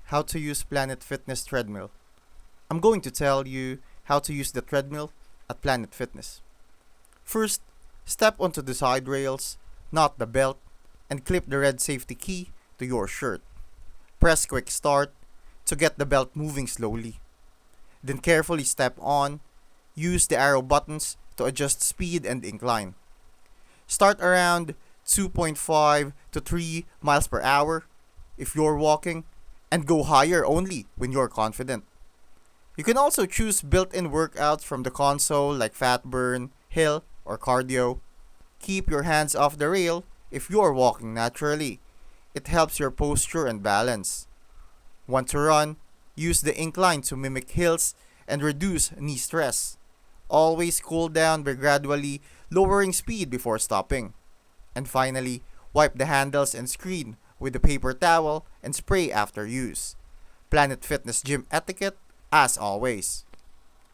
How to use Planet Fitness treadmill. I'm going to tell you how to use the treadmill at Planet Fitness. First, step onto the side rails, not the belt, and clip the red safety key to your shirt. Press quick start to get the belt moving slowly. Then carefully step on. Use the arrow buttons to adjust speed and incline. Start around 2.5 to 3 miles per hour if you're walking, and go higher only when you're confident. You can also choose built-in workouts from the console like fat burn, hill, or cardio. Keep your hands off the rail if you're walking naturally. It helps your posture and balance. Want to run? Use the incline to mimic hills and reduce knee stress. Always cool down by gradually lowering speed before stopping. And finally, wipe the handles and screen with a paper towel and spray after use. Planet Fitness gym etiquette as always.